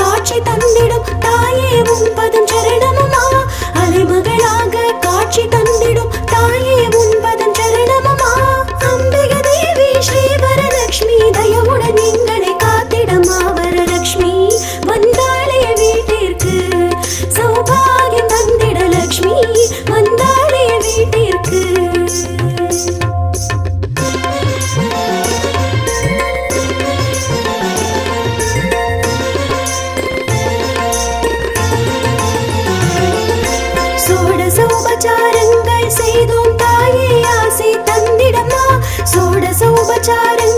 காட்சி தந்திடும் தாயே உன்பதம் சரணமம்மா. அலைமகளாக காட்சி தந்திடும் தாயே உன்பதம் சரணமம்மா. அம்பிக தேவி ஸ்ரீ வரலட்சுமி தயவுடன் எங்களை காத்திடமா. வரலட்சுமி வந்தாளே வீட்டிற்கு சௌபாகியம் தந்திட. லட்சுமி வந்தாளே வீட்டிற்கு. சோடசோபச்சாரங்கள் செய்தோம் தாயே ஆசை தந்திடம்மா. சோடசோபச்சாரங்கள்